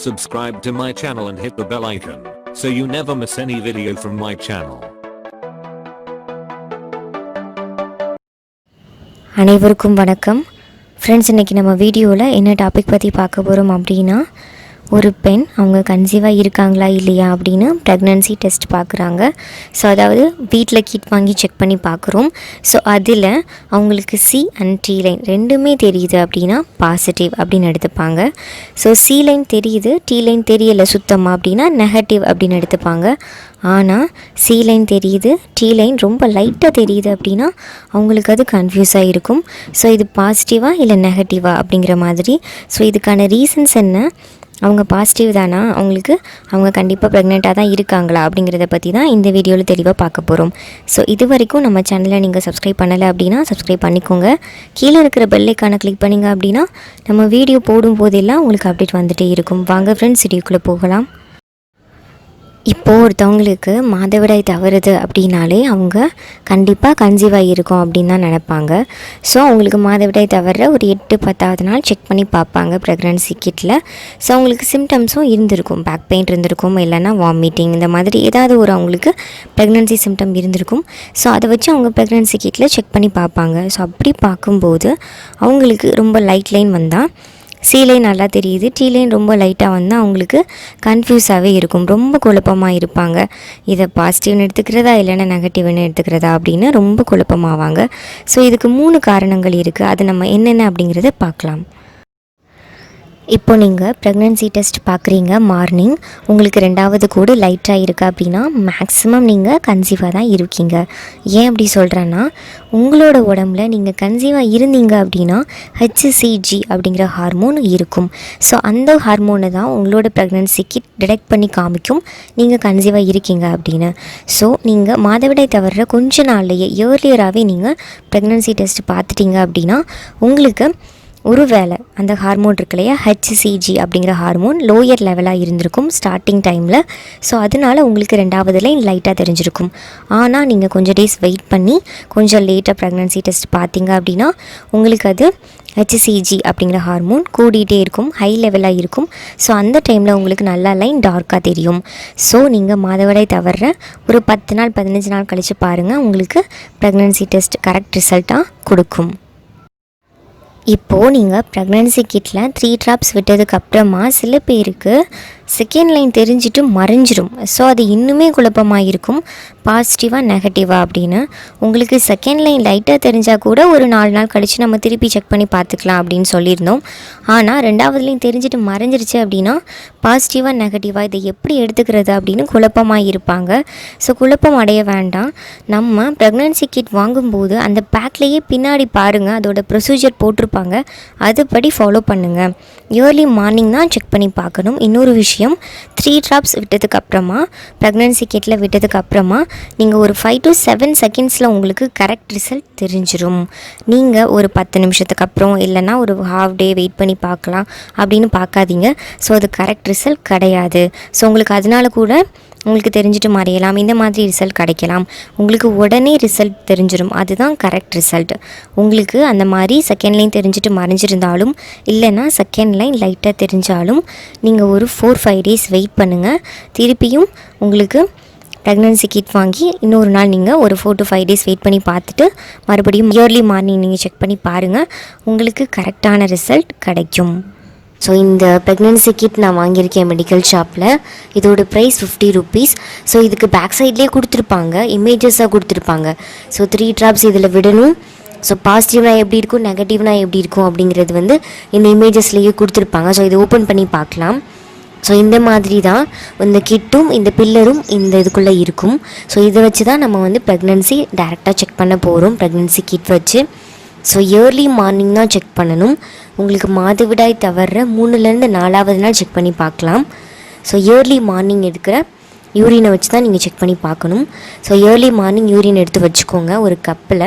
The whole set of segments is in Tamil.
Subscribe to my channel and hit the bell icon so you never miss any video from my channel. அனைவருக்கும் வணக்கம் ஃப்ரெண்ட்ஸ். இன்றைக்கி நம்ம வீடியோவில் என்ன டாபிக் பற்றி பார்க்க போகிறோம் அப்படின்னா, ஒரு பெண் அவங்க கன்சீவாக இருக்காங்களா இல்லையா அப்படின்னு ப்ரெக்னன்சி டெஸ்ட் பார்க்குறாங்க. ஸோ அதாவது வீட்டில் கிட் வாங்கி செக் பண்ணி பார்க்குறோம். ஸோ அதில் அவங்களுக்கு சி அண்ட் டி லைன் ரெண்டுமே தெரியுது அப்படின்னா பாசிட்டிவ் அப்படின்னு எடுத்துப்பாங்க. ஸோ சி லைன் தெரியுது, டி லைன் தெரியலை சுத்தமாக அப்படின்னா நெகட்டிவ் அப்படின்னு எடுத்துப்பாங்க. ஆனால் சி லைன் தெரியுது, டி லைன் ரொம்ப லைட்டாக தெரியுது அப்படின்னா அவங்களுக்கு அது கன்ஃபியூஸாக இருக்கும். ஸோ இது பாசிட்டிவாக இல்லை நெகட்டிவாக அப்படிங்கிற மாதிரி. ஸோ இதுக்கான ரீசன்ஸ் என்ன, அவங்க பாசிட்டிவ் தானா, அவங்க கண்டிப்பாக ப்ரெக்னெண்ட்டாக தான் இருக்காங்களா அப்படிங்கிறத பற்றி தான் இந்த வீடியோவில் தெளிவாக பார்க்க போகிறோம். ஸோ இது வரைக்கும் நம்ம சேனலை நீங்கள் சப்ஸ்கிரைப் பண்ணலை அப்படின்னா சப்ஸ்கிரைப் பண்ணிக்கோங்க. கீழே இருக்கிற பெல் ஐக்கானை கிளிக் பண்ணிங்க அப்படின்னா நம்ம வீடியோ போடும் போதெல்லாம் உங்களுக்கு அப்டேட் வந்துகிட்டே இருக்கும். வாங்க ஃப்ரெண்ட்ஸ், வீடியோக்குள்ளே போகலாம். இப்போது ஒருத்தவங்களுக்கு மாதவிடாய் தவறுது அப்படின்னாலே அவங்க கண்டிப்பாக கன்சீவாக இருக்கும் அப்படின்னு தான் நினைப்பாங்க. ஸோ அவங்களுக்கு மாதவிடாய் தவற ஒரு 8-10வது நாள் செக் பண்ணி பார்ப்பாங்க ப்ரெக்னன்சி கிட்டில். ஸோ அவங்களுக்கு சிம்டம்ஸும் இருந்திருக்கும், பேக் பெயின் இருந்திருக்கும், இல்லைன்னா வாமிட்டிங், இந்த மாதிரி ஏதாவது ஒரு அவங்களுக்கு ப்ரெக்னன்சி சிம்டம் இருந்திருக்கும். ஸோ அதை வச்சு அவங்க ப்ரெக்னன்சி கிட்டில் செக் பண்ணி பார்ப்பாங்க. ஸோ அப்படி பார்க்கும்போது அவங்களுக்கு ரொம்ப லைட் லைன் வந்தால் சி லைன் நல்லா தெரியுது, டி லைன் ரொம்ப லைட்டாக வந்தால் அவங்களுக்கு கன்ஃபியூஸாகவே இருக்கும், ரொம்ப குழப்பமாக இருப்பாங்க. இதை பாசிட்டிவ்னு எடுத்துக்கிறதா இல்லைன்னா நெகட்டிவ்னு எடுத்துக்கிறதா அப்படின்னு ரொம்ப குழப்பமாவாங்க. ஸோ இதுக்கு 3 காரணங்கள் இருக்குது. அது நம்ம என்னென்ன அப்படிங்கிறத பார்க்கலாம். இப்போ நீங்கள் ப்ரெக்னன்சி டெஸ்ட் பார்க்குறீங்க மார்னிங், உங்களுக்கு 2வது கோடு லைட்டாக இருக்குது அப்படின்னா மேக்ஸிமம் நீங்கள் கன்சீவாக தான் இருக்கீங்க. ஏன் அப்படி சொல்கிறேன்னா, உங்களோட உடம்புல நீங்கள் கன்சீவாக இருந்தீங்க அப்படின்னா ஹெச்சிசிஜி அப்படிங்கிற ஹார்மோன் இருக்கும். ஸோ அந்த ஹார்மோனை தான் உங்களோட ப்ரெக்னன்சிக்கு டிடெக்ட் பண்ணி காமிக்கும் நீங்கள் கன்சீவாக இருக்கீங்க அப்படின்னு. ஸோ நீங்கள் மாதவிடாய் தவறுற கொஞ்ச நாள்லையே இயர்லியராகவே நீங்கள் ப்ரெக்னன்சி டெஸ்ட் பார்த்துட்டீங்க அப்படின்னா உங்களுக்கு ஒரு வேளை அந்த ஹார்மோன் இருக்கு இல்லையா, ஹெச்சிசிஜி அப்படிங்கிற ஹார்மோன் லோயர் லெவலாக இருந்திருக்கும் ஸ்டார்டிங் டைமில். ஸோ அதனால் உங்களுக்கு 2வது லைன் லைட்டாக தெரிஞ்சிருக்கும். ஆனால் நீங்கள் கொஞ்சம் டேஸ் வெயிட் பண்ணி கொஞ்சம் லேட்டாக ப்ரெக்னன்சி டெஸ்ட் பார்த்தீங்க அப்படின்னா உங்களுக்கு அது ஹெச்சிசிஜி அப்படிங்கிற ஹார்மோன் கூடிகிட்டே இருக்கும், ஹை லெவலாக இருக்கும். ஸோ அந்த டைமில் உங்களுக்கு நல்லா லைன் டார்க்காக தெரியும். ஸோ நீங்கள் மாதவிடாய் தவற ஒரு 10 நாள் 15 நாள் கழித்து பாருங்கள், உங்களுக்கு ப்ரெக்னன்சி டெஸ்ட் கரெக்ட் ரிசல்ட்டாக கொடுக்கும். இப்போது நீங்கள் ப்ரெக்னன்சி கிட்டில் 3 ட்ராப்ஸ் விட்டதுக்கப்புறமா சில பேருக்கு செகண்ட் லைன் தெரிஞ்சிட்டு மறைஞ்சிரும். ஸோ அது இன்னுமே குழப்பமாக இருக்கும், பாசிட்டிவாக நெகட்டிவாக அப்படின்னு. உங்களுக்கு செகண்ட் லைன் லைட்டாக தெரிஞ்சால் கூட ஒரு 4 நாள் கழித்து நம்ம திருப்பி செக் பண்ணி பார்த்துக்கலாம் அப்படின்னு சொல்லியிருந்தோம். ஆனால் 2வது லைன் தெரிஞ்சிட்டு மறைஞ்சிருச்சு அப்படின்னா பாசிட்டிவாக நெகட்டிவாக இதை எப்படி எடுத்துக்கிறது அப்படின்னு குழப்பமாக இருப்பாங்க. ஸோ குழப்பம் அடைய வேண்டாம். நம்ம ப்ரெக்னன்சி கிட் வாங்கும்போது அந்த பேக்லேயே பின்னாடி பாருங்கள், அதோட ப்ரொசீஜர் போட்டிருப்பாங்க, அதுபடி ஃபாலோ பண்ணுங்கள். இயர்லி மார்னிங் தான் செக் பண்ணி பார்க்கணும். இன்னொரு விஷயம், 3 ட்ராப்ஸ் விட்டதுக்கப்புறமா ப்ரெக்னன்சி கிட்டில் விட்டதுக்கப்புறமா நீங்கள் ஒரு 5 to 7 செகண்ட்ஸில் உங்களுக்கு கரெக்ட் ரிசல்ட் தெரிஞ்சிடும். நீங்கள் ஒரு 10 நிமிஷத்துக்கு அப்புறம் இல்லைன்னா ஒரு ஹாஃப் டே வெயிட் பண்ணி பார்க்கலாம் அப்படின்னு பார்க்காதீங்க. ஸோ அது கரெக்ட் ரிசல்ட் கிடையாது. ஸோ உங்களுக்கு அதனால கூட உங்களுக்கு தெரிஞ்சுட்டு மறையலாம், இந்த மாதிரி ரிசல்ட் கிடைக்கலாம். உங்களுக்கு உடனே ரிசல்ட் தெரிஞ்சிடும், அதுதான் கரெக்ட் ரிசல்ட். உங்களுக்கு அந்த மாதிரி செகண்ட் லைன் தெரிஞ்சுட்டு மறைஞ்சிருந்தாலும் இல்லைன்னா செகண்ட் லைன் லைட்டாக தெரிஞ்சாலும் நீங்கள் ஒரு 4-5 டேஸ் வெயிட் பண்ணுங்கள். திருப்பியும் உங்களுக்கு ப்ரெக்னன்சி கிட் வாங்கி இன்னொரு நாள் நீங்கள் ஒரு 4 to 5 டேஸ் வெயிட் பண்ணி பார்த்துட்டு மறுபடியும் இயர்லி மார்னிங் நீங்கள் செக் பண்ணி பாருங்கள், உங்களுக்கு கரெக்டான ரிசல்ட் கிடைக்கும். ஸோ இந்த ப்ரெக்னன்சி கிட் நான் வாங்கியிருக்கேன் மெடிக்கல் ஷாப்பில். இதோட ப்ரைஸ் 50 rupees. ஸோ இதுக்கு பேக் சைட்லேயே கொடுத்துருப்பாங்க, இமேஜஸாக கொடுத்துருப்பாங்க. ஸோ 3 ட்ராப்ஸ் இதில் விடணும். ஸோ பாசிட்டிவ்னா எப்படி இருக்கும், நெகட்டிவ்னா எப்படி இருக்கும் அப்படிங்கிறது இந்த இமேஜஸ்லேயே கொடுத்துருப்பாங்க. ஸோ இதை ஓப்பன் பண்ணி பார்க்கலாம். ஸோ இந்த மாதிரி தான் இந்த கிட்டும் இந்த பில்லரும் இந்த இதுக்குள்ளே இருக்கும். ஸோ இதை வச்சு தான் நம்ம ப்ரெக்னன்சி டைரெக்டாக செக் பண்ண போகிறோம், ப்ரெக்னன்சி கிட் வச்சு. ஸோ இயர்லி மார்னிங் தான் செக் பண்ணணும். உங்களுக்கு மாதவிடாய் தவற 3லேருந்து 4வது நாள் செக் பண்ணி பார்க்கலாம். ஸோ இயர்லி மார்னிங் எடுக்கிற யூரினை வச்சு தான் நீங்கள் செக் பண்ணி பார்க்கணும். ஸோ இயர்லி மார்னிங் யூரின் எடுத்து வச்சுக்கோங்க ஒரு கப்பில்.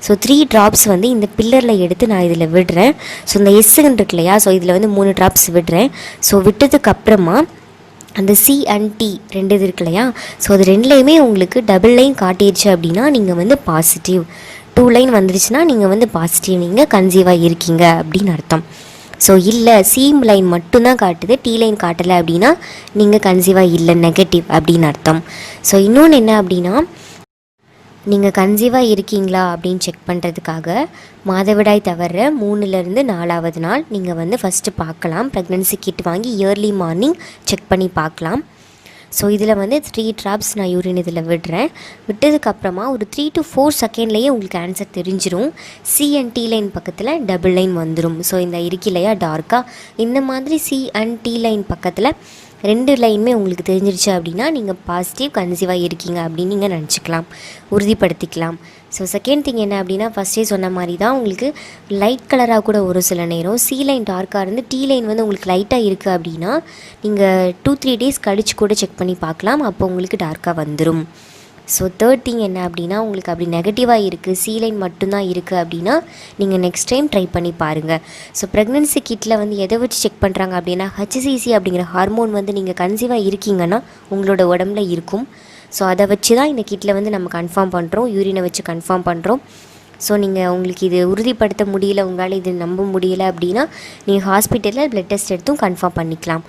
ஸோ 3 ட்ராப்ஸ் இந்த பில்லரில் எடுத்து நான் இதில் விடுறேன். ஸோ இந்த எஸ்ஸுன்னு இருக்கு இல்லையா, ஸோ இதில் 3 ட்ராப்ஸ் விடுறேன். ஸோ விட்டதுக்கப்புறமா அந்த சி அண்ட் டி 2 இது இருக்கு இல்லையா, ஸோ அது 2லேயுமே உங்களுக்கு டபுள் லைன் காட்டிடுச்சு அப்படின்னா நீங்கள் பாசிட்டிவ், 2 லைன் வந்துருச்சுன்னா நீங்கள் பாசிட்டிவ், நீங்கள் கன்சீவாக இருக்கீங்க அப்படின்னு அர்த்தம். ஸோ இல்லை சி லைன் மட்டும்தான் காட்டுது, டி லைன் காட்டலை அப்படின்னா நீங்கள் கன்சீவாக இல்லை, நெகட்டிவ் அப்படின்னு அர்த்தம். ஸோ இன்னொன்று என்ன அப்படின்னா, நீங்கள் கன்சீவாக இருக்கீங்களா அப்படின்னு செக் பண்ணுறதுக்காக மாதவிடாய் தவிர 3லேருந்து 4வது நாள் நீங்கள் ஃபஸ்ட்டு பார்க்கலாம். ப்ரெக்னென்சி கிட் வாங்கி இயர்லி மார்னிங் செக் பண்ணி பார்க்கலாம். ஸோ இதில் 3 ட்ராப்ஸ் நான் யூரின் இதில் விடுறேன். விட்டதுக்கப்புறமா ஒரு 3 to 4 செகண்ட்லேயே உங்களுக்கு ஆன்சர் தெரிஞ்சிடும். சி அண்ட் டி லைன் பக்கத்தில் டபுள் லைன் வந்துடும். ஸோ இந்த இருக்கு இல்லையா டார்க்காக, இந்த மாதிரி சி அண்ட் டி லைன் பக்கத்தில் 2 லைனுமே உங்களுக்கு தெரிஞ்சிருச்சு அப்படின்னா நீங்கள் பாசிட்டிவ் கன்சீவாக இருக்கீங்க அப்படின்னு நீங்கள் நினச்சிக்கலாம், உறுதிப்படுத்திக்கலாம். ஸோ செகண்ட் திங் என்ன அப்படின்னா, ஃபஸ்ட்டே சொன்ன மாதிரி தான் உங்களுக்கு லைட் கலராக கூட ஒரு சில நேரம் சி லைன் டார்க்காக இருந்து டி லைன் உங்களுக்கு லைட்டாக இருக்குது அப்படின்னா நீங்கள் 2-3 டேஸ் கழித்து கூட செக் பண்ணி பார்க்கலாம், அப்போ உங்களுக்கு டார்க்காக வந்துடும். ஸோ தேர்ட் திங் என்ன அப்படின்னா, உங்களுக்கு அப்படி நெகட்டிவாக இருக்குது, சி லைன் மட்டும்தான் இருக்குது அப்படின்னா நீங்கள் நெக்ஸ்ட் டைம் ட்ரை பண்ணி பாருங்கள். ஸோ ப்ரெக்னென்சி கிட்டில் எதை வச்சு செக் பண்ணுறாங்க அப்படின்னா, HCG அப்படிங்கிற ஹார்மோன் நீங்கள் கன்சீவாக இருக்கீங்கன்னா உங்களோட உடம்புல இருக்கும். ஸோ அதை வச்சு தான் இந்த கிட்டில் நம்ம கன்ஃபார்ம் பண்ணுறோம், யூரினை வச்சு கன்ஃபார்ம் பண்ணுறோம். ஸோ நீங்கள் உங்களுக்கு இது உறுதிப்படுத்த முடியல, உங்களால் இது நம்ப முடியலை அப்படின்னா நீங்கள் ஹாஸ்பிட்டலில் ப்ளட் டெஸ்ட் எடுத்தும் கன்ஃபார்ம் பண்ணிக்கலாம்.